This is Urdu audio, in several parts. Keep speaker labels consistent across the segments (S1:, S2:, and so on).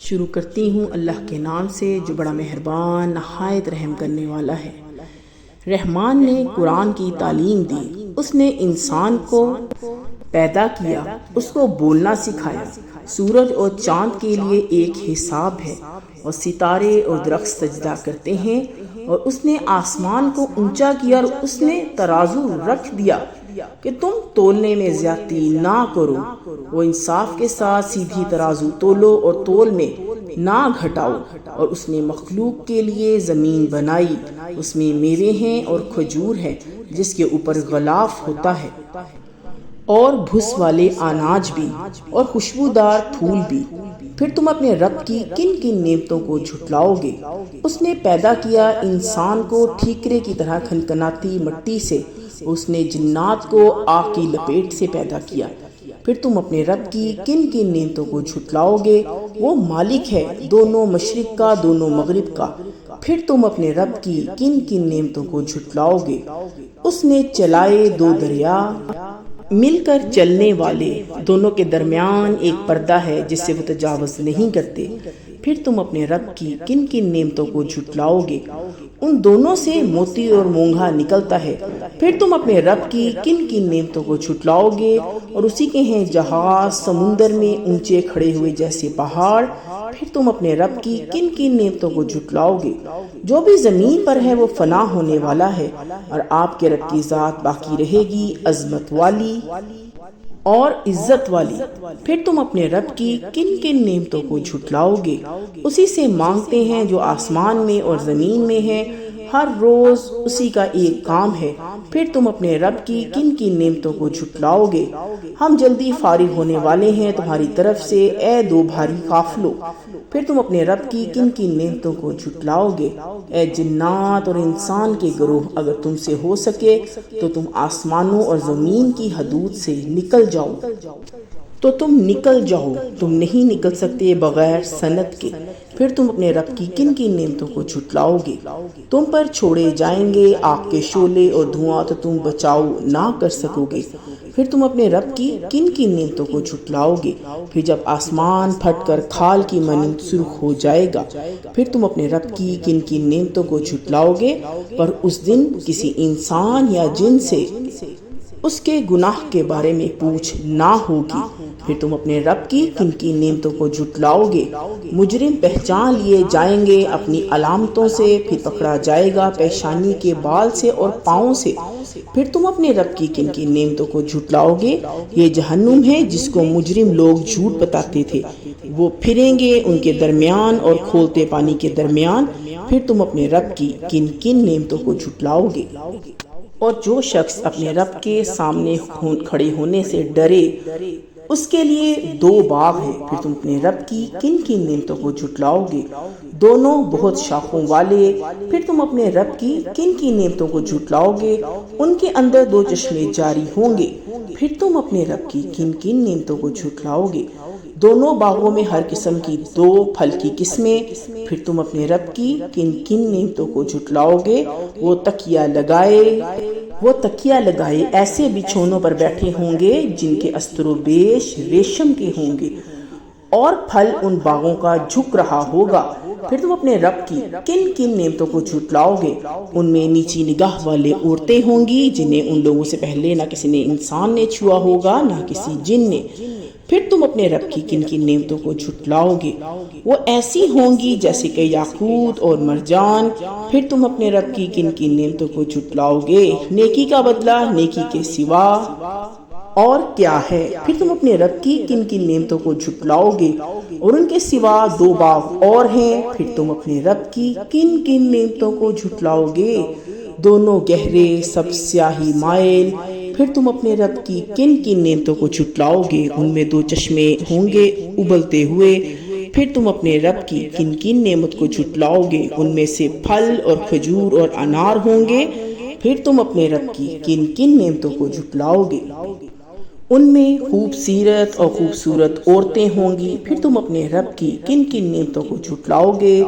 S1: شروع کرتی ہوں اللہ کے نام سے جو بڑا مہربان نہایت رحم کرنے والا ہے۔ رحمان نے قرآن کی تعلیم دی، اس نے انسان کو پیدا کیا، اس کو بولنا سکھایا۔ سورج اور چاند کے لیے ایک حساب ہے اور ستارے اور درخت سجدہ کرتے ہیں، اور اس نے آسمان کو اونچا کیا اور اس نے ترازو رکھ دیا کہ تم تولنے میں زیادتی نہ کرو، وہ انصاف کے ساتھ سیدھی ترازو تولو اور تول میں نہ گھٹاؤ۔ اور اس نے مخلوق کے لیے زمین بنائی، اس میں میوے ہیں اور کھجور ہے جس کے اوپر غلاف ہوتا ہے، اور بھس والے اناج بھی اور خوشبودار پھول بھی۔ پھر تم اپنے رب کی کن کن نعمتوں کو جھٹلاؤ گے؟ اس نے پیدا کیا انسان کو ٹھیکرے کی طرح کھنکھناتی مٹی سے، اس نے جنات کو آگ کی لپیٹ سے پیدا کیا۔ پھر تم اپنے رب کی کن کن نعمتوں کو جھٹلاؤ گے؟ وہ مالک ہے دونوں مشرق کا دونوں مغرب کا۔ پھر تم اپنے رب کی کن کن نعمتوں کو جھٹلاؤ گے؟ اس نے چلائے دو دریا، مل کر چلنے والے، دونوں کے درمیان ایک پردہ ہے جس سے وہ تجاوز نہیں کرتے۔ پھر تم اپنے رب کی کن کن نعمتوں کو جھٹلاؤ گے؟ ان دونوں سے موتی اور مونگھا نکلتا ہے۔ پھر تم اپنے رب کی کن کن نعمتوں کو جھٹلاؤ گے؟ اور اسی کے ہیں جہاز سمندر میں اونچے کھڑے ہوئے جیسے پہاڑ۔ پھر تم اپنے رب کی کن کن نعمتوں کو جھٹلاؤ گے؟ جو بھی زمین پر ہے وہ فنا ہونے والا ہے، اور آپ کے رب کی ذات باقی رہے گی، عظمت والی اور عزت والی۔ پھر تم اپنے رب کی کن کن نعمتوں کو جھٹلاؤ گے؟ اسی سے مانگتے ہیں جو آسمان میں اور زمین میں ہے، ہر روز اسی کا ایک کام ہے۔ پھر تم اپنے رب کی کن کن نعمتوں کو جھٹلاؤ گے؟ ہم جلدی فارغ ہونے والے ہیں تمہاری طرف سے، اے دو بھاری قافلوں۔ پھر تم اپنے رب کی کن کن نعمتوں کو جھٹلاؤ گے؟ اے جنات اور انسان کے گروہ، اگر تم سے ہو سکے تو تم آسمانوں اور زمین کی حدود سے نکل جاؤ تو تم نکل جاؤ، تم نہیں نکل سکتے بغیر سند کے۔ پھر تم اپنے رب کی کن کن نعمتوں کو جھٹلاؤ گے؟ تم پر چھوڑے جائیں گے آگ کے شعلے اور دھواں تو تم بچاؤ نہ کر سکو گے۔ پھر تم اپنے رب کی کن کن نعمتوں کو جھٹلاؤ گے؟ پھر جب آسمان پھٹ کر کھال کی مانند سرخ ہو جائے گا۔ پھر تم اپنے رب کی کن کن نعمتوں کو جھٹلاؤ گے؟ پر اس دن کسی انسان یا جن سے اس کے گناہ کے بارے میں پوچھ نہ ہوگی۔ پھر تم اپنے رب کی کن کی نعمتوں کو جھٹلاؤ گے؟ مجرم پہچان لیے جائیں گے اپنی علامتوں سے، پھر پکڑا جائے گا پیشانی کے بال سے اور پاؤں سے۔ پھر تم اپنے رب کی کن کی نعمتوں کو جھٹلاؤ گے؟ یہ جہنم ہے جس کو مجرم لوگ جھوٹ بتاتے تھے، وہ پھریں گے ان کے درمیان اور کھولتے پانی کے درمیان۔ پھر تم اپنے رب کی کن کن نعمتوں کو جھٹلاؤ گے؟ اور جو شخص اپنے رب کے سامنے کھڑے ہونے سے ڈرے اس کے لیے دو باغ ہیں۔ پھر تم اپنے رب کی کن کن نعمتوں کو جھٹلاؤ گے؟ دونوں بہت شاخوں والے۔ پھر تم اپنے رب کی کن کی نعمتوں کو جھٹلاؤ گے؟ ان کے اندر دو چشمے جاری ہوں گے۔ پھر تم اپنے رب کی کن کن نعمتوں کو جھٹلاؤ گے؟ دونوں باغوں میں ہر قسم کی دو پھل کی قسمیں۔ پھر تم اپنے رب کی کن کن نعمتوں کو جھٹلاؤ گے؟ وہ تکیہ لگائے ایسے بچھونوں پر بیٹھے ہوں گے جن کے استر و بیش ریشم کے ہوں گے، اور پھل ان باغوں کا جھک رہا ہوگا۔ پھر تم اپنے رب کی کن کن نعمتوں کو جھٹلاؤ گے؟ ان میں نیچی نگاہ والے عورتیں ہوں گی جنہیں ان لوگوں سے پہلے نہ کسی نے انسان نے چھوا ہوگا نہ کسی جن نے۔ پھر تم اپنے رب کی کن کن نعمتوں کو جھٹلاؤ گے؟ وہ ایسی ہوں گی جیسے کہ یاقوت اور مرجان۔ پھر تم اپنے رب کی کن کن نعمتوں کو جھٹلاؤ گے؟ نیکی کا بدلہ نیکی کے سوا اور کیا ہے؟ پھر تم اپنے رب کی کن کن نعمتوں کو جھٹلاؤ گے؟ اور ان کے سوا دو باغ اور ہیں۔ پھر تم اپنے رب کی کن کن نعمتوں کو جھٹلاؤ گے؟ دونوں گہرے سب سیاہی مائل۔ پھر تم اپنے رب کی کن کن نعمتوں کو جھٹلاؤ گے؟ ان میں دو چشمے ہوں گے ابلتے ہوئے۔ پھر تم اپنے رب کی کن کن نعمت کو جھٹلاؤ گے؟ ان میں سے پھل اور کھجور اور انار ہوں گے۔ پھر تم اپنے رب کی کن کن نعمتوں کو جھٹلاؤ گے؟ ان میں خوبصورت اور خوبصورت عورتیں ہوں گی۔ پھر تم اپنے رب کی کن کن نعمتوں کو جھٹلاؤ گے؟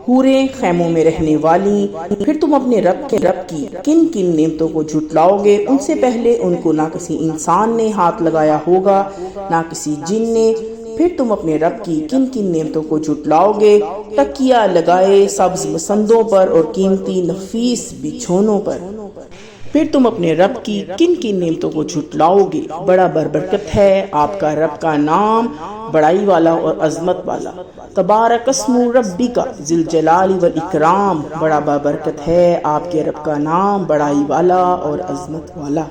S1: حوریں خیموں میں رہنے والی۔ پھر تم اپنے رب کی کن کن نعمتوں کو جھٹلاؤ گے؟ ان سے پہلے ان کو نہ کسی انسان نے ہاتھ لگایا ہوگا نہ کسی جن نے۔ پھر تم اپنے رب کی کن کن نعمتوں کو جھٹلاؤ گے؟ تکیہ لگائے سبز مسندوں پر اور قیمتی نفیس بچھونوں پر۔ پھر تم اپنے رب کی کن کن نعمتوں کو جھٹلاؤ گے؟ بڑا برکت ہے آپ کا رب کا نام، بڑائی والا اور عظمت والا۔ تبارک اسم ربک ذی الجلال والاکرام، بڑا برکت ہے آپ کے رب کا نام، بڑائی والا اور عظمت والا۔